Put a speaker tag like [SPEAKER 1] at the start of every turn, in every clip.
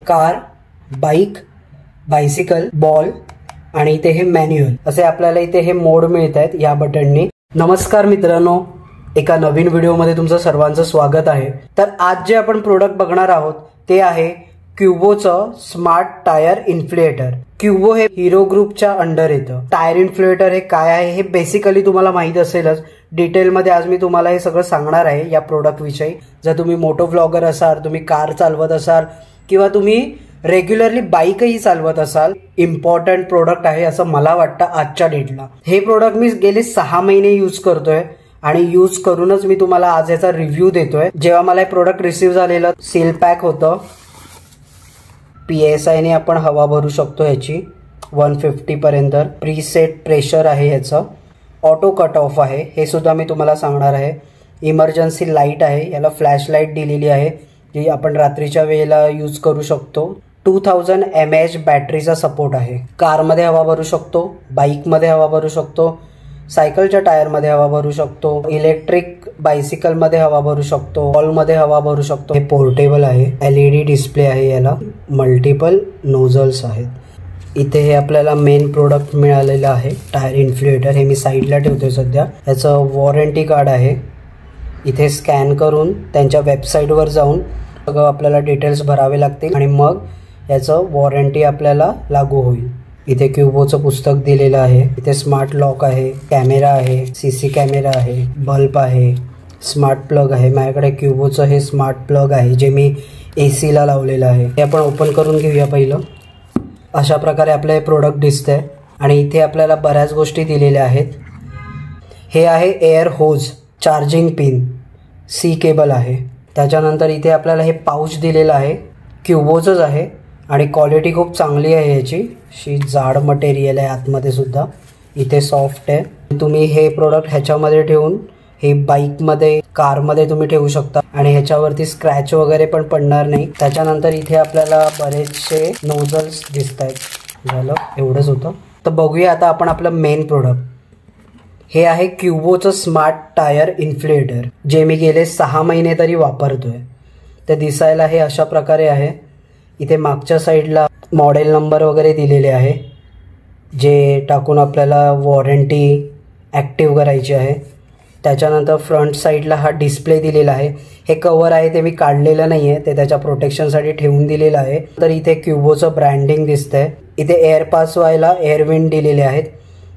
[SPEAKER 1] Car, bike, bicycle, ball आणि इथे हे मॅन्युअल असे आपल्याला इथे हे मोड मिळत आहेत या बटननी। नमस्कार मित्रांनो, एका नवीन व्हिडिओमध्ये तुमचं सर्वांचं स्वागत आहे। तर आज जे आपण प्रोडक्ट बघणार आहोत ते आहे क्युबोचं स्मार्ट टायर इन्फ्लेटर। क्युबो हे हिरो ग्रुपच्या अंडर येतं। टायर इन्फ्लेटर हे काय आहे हे बेसिकली तुम्हाला माहित असेलच। डिटेलमध्ये आज मी तुम्हाला हे सगळं सांगणार आहे या प्रोडक्ट विषयी। जर तुम्ही मोटो व्लॉगर असाल, तुम्ही कार चालवत असाल किंवा तुम्ही रेग्युलरली बाईकही चालवत असाल, इम्पॉर्टंट प्रोडक्ट आहे असं मला वाटतं आजच्या डेटला। हे प्रोडक्ट मी गेले 6 महिने यूज करतोय आणि यूज करूनच मी तुम्हाला आज याचा रिव्ह्यू देतोय। जेव्हा मला हे प्रोडक्ट रिसीव्ह झालेलं सील पॅक होतं। PSI ने आपण हवा भरू शकतो याची 150 पर्यंत। प्रीसेट प्रेशर आहे याचं। ऑटो कट ऑफ आहे हे सुद्धा मी तुम्हाला सांगणार आहे। इमर्जन्सी लाईट आहे, याला फ्लॅश लाईट दिलेली आहे जी आपण रात्रीच्या वेळेला यूज करू शकतो। 2000 mAh बॅटरीचा सपोर्ट आहे। कारमध्ये हवा भरू शकतो, बाईकमध्ये हवा भरू शकतो, सायकलच्या टायरमध्ये हवा भरू शकतो, इलेक्ट्रिक बायसिकलमध्ये हवा भरू शकतो, बॉलमध्ये हवा भरू शकतो। हे पोर्टेबल आहे, LED डिस्प्ले आहे, याला मल्टिपल नोझल्स आहेत। इथे हे आपल्याला मेन प्रोडक्ट मिळालेलं आहे टायर इन्फ्लेटर। हे मी साईडला ठेवतोय सध्या। याचं वॉरंटी कार्ड आहे। इथे स्कॅन करून त्यांच्या वेबसाईटवर जाऊन सगळं आपल्याला डिटेल्स भरावे लागतील आणि मग याचं वॉरंटी आपल्याला लागू होईल। इथे क्युबोचं पुस्तक दिलेलं आहे। इथे स्मार्ट लॉक आहे, कॅमेरा आहे, CC कॅमेरा आहे, बल्ब आहे, स्मार्ट प्लग आहे। माझ्याकडे क्युबोचं हे स्मार्ट प्लग आहे जे मी AC ला लावलेलं आहे। हे आपण ओपन करून घेऊया पहिलं। अशा प्रकारे आपलं हे प्रोडक्ट दिसतंय आणि इथे आपल्याला बऱ्याच गोष्टी दिलेल्या आहेत। हे आहे एअर होज, चार्जिंग पिन, C केबल आहे। त्याच्यानंतर इथे आपल्याला हे पाऊच दिलेलं आहे, क्युबोचंच आहे आणि क्वालिटी खूप चांगली आहे याची। अशी जाड मटेरियल आहे आतमध्ये सुद्धा। इथे सॉफ्ट आहे। तुम्ही हे प्रोडक्ट ह्याच्यामध्ये ठेवून हे बाईकमध्ये, कारमध्ये तुम्ही ठेवू शकता आणि ह्याच्यावरती स्क्रॅच वगैरे पण पडणार नाही। त्याच्यानंतर इथे आपल्याला बरेचसे नोझल्स दिसत आहेत। झालं, एवढंच होतं। तर बघूया आता आपण आपलं मेन प्रोडक्ट। हे आहे क्युबोचं स्मार्ट टायर इन्फ्लेटर जे मी गेले 6 महिने तरी वापरतोय। ते दिसायला हे अशा प्रकारे आहे। इथे मागच्या साईडला मॉडेल नंबर वगैरे दिलेले आहे जे टाकून आपल्याला वॉरंटी ॲक्टिव्ह करायची आहे। त्याच्यानंतर फ्रंट साईडला हा डिस्प्ले दिलेला आहे। हे कवर आहे ते मी काढलेलं नाही आहे, ते त्याच्या प्रोटेक्शनसाठी ठेवून दिलेलं आहे। तर इथे क्युबोचं ब्रँडिंग दिसतंय। इथे एअर पास व्हायला एअरविंड दिलेले आहेत।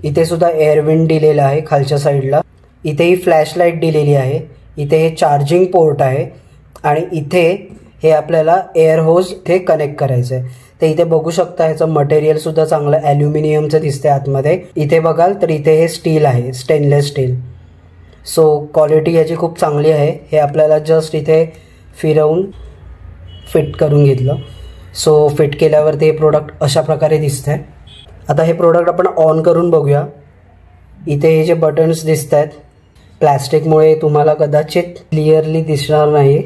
[SPEAKER 1] इथे सुद्धा एअरविंड दिलेलं आहे खालच्या साईडला। इथे ही फ्लॅश लाईट दिलेली आहे। इथे हे चार्जिंग पोर्ट आहे आणि इथे हे आपल्याला एअर होज ते कनेक्ट करायचं आहे। तर इथे बघू शकता ह्याचं मटेरियल सुद्धा चांगलं ॲल्युमिनियमचं दिसतंय आतमध्ये। इथे बघाल तर इथे हे स्टील आहे, स्टेनलेस स्टील। सो क्वालिटी याची खूप चांगली आहे। हे आपल्याला जस्ट इथे फिरवून फिट करून घेतलं। सो फिट केल्यावरती हे प्रोडक्ट अशा प्रकारे दिसतंय। आता हे प्रोडक्ट आपण ऑन करून बघूया। इथे हे जे बटन्स दिसत आहेत, प्लॅस्टिकमुळे तुम्हाला कदाचित क्लिअरली दिसणार नाही।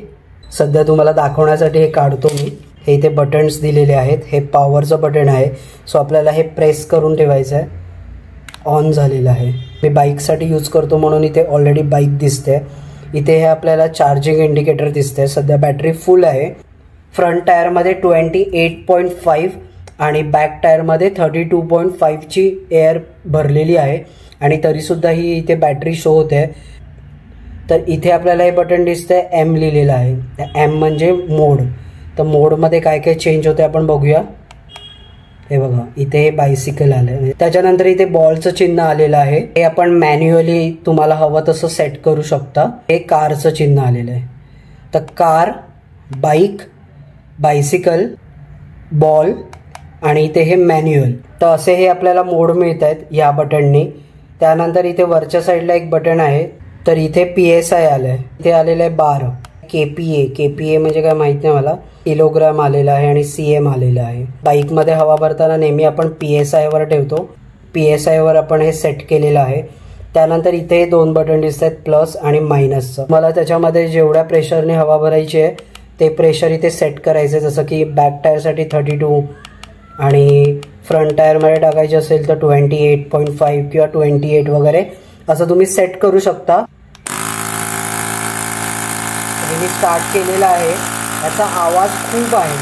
[SPEAKER 1] सध्या तुम्हाला दाखवण्यासाठी हे काढतो मी। हे इथे बटन्स दिलेले आहेत। हे पॉवरचं बटन आहे। सो आपल्याला हे प्रेस करून ठेवायचं आहे। ऑन झालेलं आहे। मी बाईकसाठी यूज करतो म्हणून इथे ऑलरेडी बाईक दिसते। इथे हे आपल्याला चार्जिंग इंडिकेटर दिसते। सध्या बॅटरी फुल आहे। फ्रंट टायरमध्ये 28.5 आणि बॅक टायरमध्ये 32.5 ची एअर भरलेली आहे आणि तरीसुद्धा ही इथे बॅटरी शो होते। तर इथे आपल्याला हे बटन दिसतंय, M लिहिलेलं आहे। M म्हणजे मोड। तर मोडमध्ये काय काय चेंज होते आपण बघूया। हे बघा, इथे हे बायसिकल आलं। त्याच्यानंतर इथे बॉलचं चिन्ह आलेलं आहे। हे आपण मॅन्युअली तुम्हाला हवं तसं सेट करू शकता। हे कारचं चिन्ह आलेलं आहे। तर कार, बाईक, बायसिकल, बॉल आणि इथे हे मॅन्युअल। तर असे हे आपल्याला मोड मिळत आहेत या बटननी। त्यानंतर इथे वरच्या साईडला एक बटन आहे। तर इथे PSI आलंय। इथे आलेलं आहे 12। KPA म्हणजे काय माहित नाही मला। किलोग्राम आलेला आहे आणि CM आलेला आहे। बाईकमध्ये हवा भरताना नेहमी आपण PSI वर ठेवतो। PSI वर आपण हे सेट केलेलं आहे। त्यानंतर इथे 2 बटन दिसत आहेत, प्लस आणि मायनसचं। मला त्याच्यामध्ये जेवढ्या प्रेशरने हवा भरायची आहे ते प्रेशर इथे सेट करायचं। जसं की बॅक टायरसाठी 32 आणि फ्रंट टायरमध्ये टाकायचे असेल तर 28.5 किंवा 28 वगैरे असं तुम्ही सेट करू शकता। हे मी स्टार्ट केलेलं आहे। याचा आवाज खूप आहे।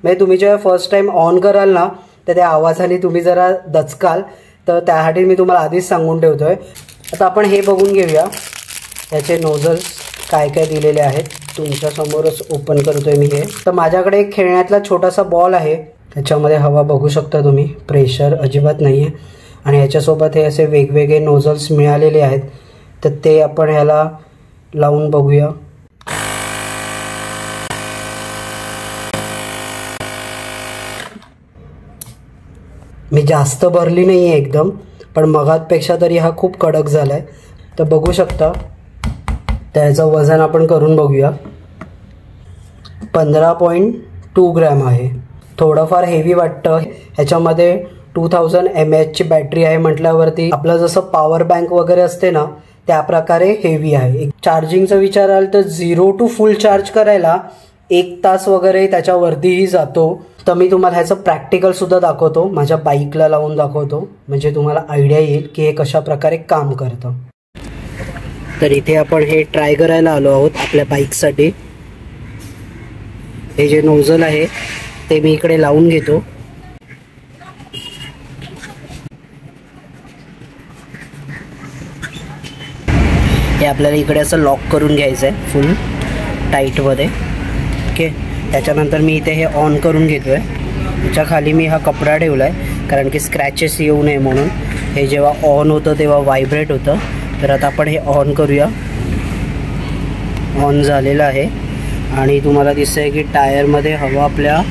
[SPEAKER 1] म्हणजे तुम्ही जेव्हा फर्स्ट टाइम ऑन कराल ना तर त्या आवाजाने तुम्ही जरा दचकाल, तर त्यासाठी मी तुम्हाला आधीच सांगून ठेवतोय. आता आपण हे बघून घेऊया याचे नोझल्स काय काय दिलेले आहेत. तुमच्या समोरच ओपन करतोय मी हे. तर माझ्याकडे एक खेळण्यातला छोटासा बॉल आहे, त्याच्यामध्ये हवा बघू शकता तुम्ही, प्रेशर अजिबात नाही आहे. आणि याच्यासोबत हे असे वेगवेगळे नोझल्स मिळालेले आहेत, तर ते आपण ह्याला लावून बघूया. मी जास्त भरली नाही आहे एकदम, पण मगातपेक्षा तरी हा खूप कडक झाला आहे. तर बघू शकता, त्याचं वजन आपण करून बघूया. 15.2 ग्रॅम आहे. थोडंफार हेवी वाटतं. ह्याच्यामध्ये 2000 mAh बॅटरी आहे म्हटल्यावरती आपलं जसं पॉवर बँक वगैरे असते ना त्या प्रकारे हेवी आहे. चार्जिंगचं विचाराल तर 0 to फुल चार्ज करायला 1 तास वगैरे त्याच्यावरतीही जातो. तर मी तुम्हाला ह्याचं प्रॅक्टिकल सुद्धा दाखवतो, माझ्या बाईकला लावून दाखवतो, म्हणजे तुम्हाला आयडिया येईल की हे कशा प्रकारे काम करतं. तर इथे आपण हे ट्राय करायला आलो आहोत आपल्या बाईकसाठी. हे जे नोझल आहे ते मी इकडे लावून घेतो. हे आपल्याला इकडे असं लॉक करून घ्यायचं आहे फुल टाईटमध्ये. ओके, त्याच्यानंतर मी इथे हे ऑन करून घेतोय. त्याच्या खाली मी हा कपडा ठेवला आहे कारण की स्क्रॅचेस येऊ नये म्हणून. हे जेव्हा ऑन होतं तेव्हा व्हायब्रेट होतं. तर आता आपण हे ऑन करूया. ऑन झालेलं आहे आणि तुम्हाला दिसतंय की टायरमध्ये हवा आपल्या.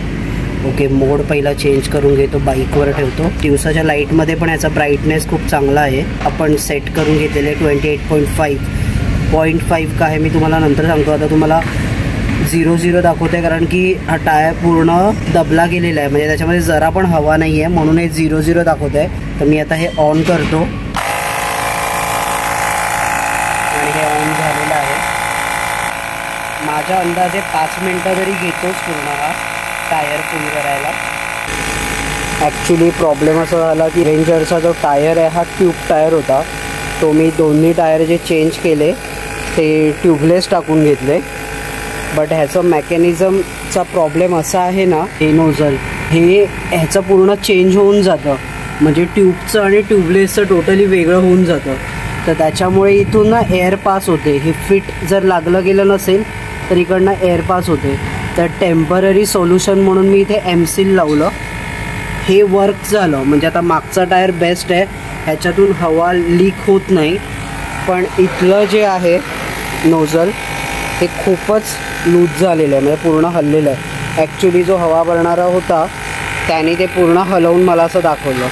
[SPEAKER 1] ओके, मोड पहिला चेंज करून घेतो, बाईकवर ठेवतो. दिवसाच्या लाईटमध्ये पण याचा ब्राईटनेस खूप चांगला आहे. आपण सेट करून घेतलेले 28.5 का आहे मी तुम्हाला नंतर सांगतो. आता तुम्हाला 0 दाखवते आहे कारण की हा टायर पूर्ण दबला गेलेला आहे, म्हणजे त्याच्यामध्ये जरा पण हवा नाही आहे, म्हणून हे 0 दाखवत आहे. तर मी आता हे ऑन करतो आणि हे ऑन झालेलं आहे. माझ्या अंदाजे 5 मिनटं तरी घेतोच पूर्ण हा टायर फुल करायला. ॲक्च्युली प्रॉब्लेम असा झाला की रेंजरचा जो टायर आहे हा ट्यूब टायर होता. तो मी दोन्ही टायर जे चेंज केले ते ट्यूबलेस टाकून घेतले. बट ह्याचं मेकॅनिझमचा प्रॉब्लेम असा आहे ना, हे नोझल हे ह्याचं पूर्ण चेंज होऊन जातं, म्हणजे ट्यूबचं आणि ट्यूबलेसचं टोटली वेगळं होऊन जातं. तर त्याच्यामुळे इथून ना एअर पास होते. हे फिट जर लागलं गेलं नसेल तर इकडनं एअर पास होते. तर टेम्पररी सोल्युशन म्हणून मी इथे एमसील लावलं. हे वर्क झालं, म्हणजे आता मागचा टायर बेस्ट आहे, ह्याच्यातून हवा लीक होत नाही. पण इथलं जे आहे नोझल हे खूपच लूज झालेलं आहे, म्हणजे पूर्ण हललेलं आहे. ॲक्च्युली जो हवा भरणारा होता त्याने ते पूर्ण हलवून मला असं दाखवलं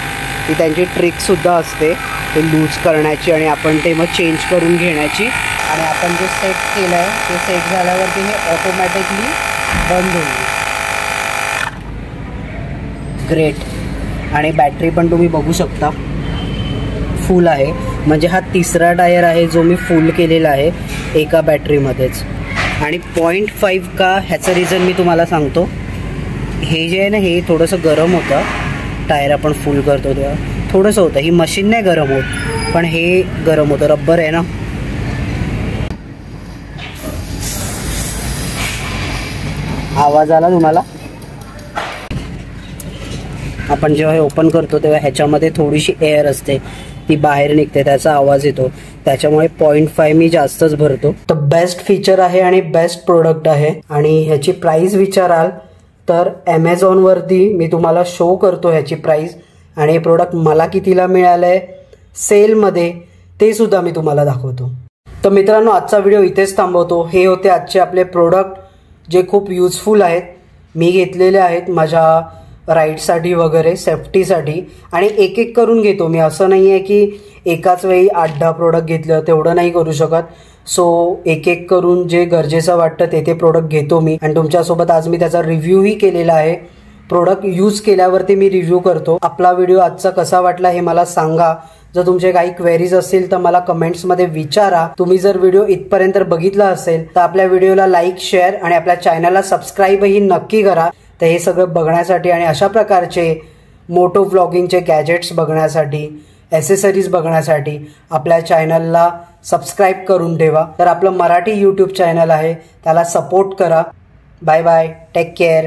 [SPEAKER 1] की त्यांची ट्रिकसुद्धा असते ते लूज करण्याची आणि आपण ते मग चेंज करून घेण्याची. आणि आपण जे सेट केलं आहे ते सेट झाल्यावरती हे ऑटोमॅटिकली बंद होईल. ग्रेट. आणि बॅटरी पण तुम्ही बघू शकता फुल आहे, म्हणजे हा 3रा टायर आहे जो मी फुल केलेला आहे एका बॅटरीमध्येच. आणि 0.5 का ह्याचं रिझन मी तुम्हाला सांगतो. हे जे आहे ना हे थोडंसं गरम होतं, टायर आपण फुल करतो तेव्हा थोडंसं होतं. ही मशीन नाही गरम होत, पण हे गरम होतं, रब्बर आहे ना. आवाज आला तुम्हाला? आपण जेव्हा हे ओपन करतो तेव्हा ह्याच्यामध्ये थोडीशी एअर असते, ती बाहेर निघते, त्याचा आवाज येतो. त्याच्यामुळे 0.5 मी जास्तच भरतो. तर बेस्ट फीचर आहे आणि बेस्ट प्रोडक्ट आहे. आणि ह्याची प्राइस विचाराल तर ॲमेझॉनवरती मी तुम्हाला शो करतो ह्याची प्राइस, आणि हे प्रोडक्ट मला कितीला मिळालं आहे सेलमध्ये ते सुद्धा मी तुम्हाला दाखवतो. तर मित्रांनो, आजचा व्हिडिओ इथेच थांबवतो. हे होते आजचे आपले प्रोडक्ट जे खूप युजफुल आहेत, मी घेतलेले आहेत माझ्या राईडसाठी वगैरे, सेफ्टीसाठी. आणि एक एक करून घेतो मी, असं नाही आहे की एकाच वेळी 8-10 प्रोडक्ट घेतलं, तेवढं नाही करू शकत. सो एक एक करून जे गरजेचं वाटतं ते प्रोडक्ट घेतो मी. आणि तुमच्यासोबत आज मी त्याचा रिव्ह्यूही केलेला आहे. प्रोडक्ट यूज केल्यावरती मी रिव्ह्यू करतो. आपला व्हिडिओ आजचा कसा वाटला हे मला सांगा. जर तुमचे काही क्वेरीज असतील तर मला कमेंट्समध्ये विचारा. तुम्ही जर व्हिडिओ इथपर्यंत बघितला असेल तर आपल्या व्हिडिओला लाईक, शेअर आणि आपल्या चॅनलला सबस्क्राईबही नक्की करा. तर हे सगळं बघण्यासाठी आणि अशा प्रकारचे मोटो व्लॉगिंगचे गॅजेट्स बघण्यासाठी, ॲसेसरीज बघण्यासाठी आपल्या चॅनलला सबस्क्राईब करून ठेवा. तर आपलं मराठी यूट्यूब चॅनल आहे, त्याला सपोर्ट करा. Bye bye, take care.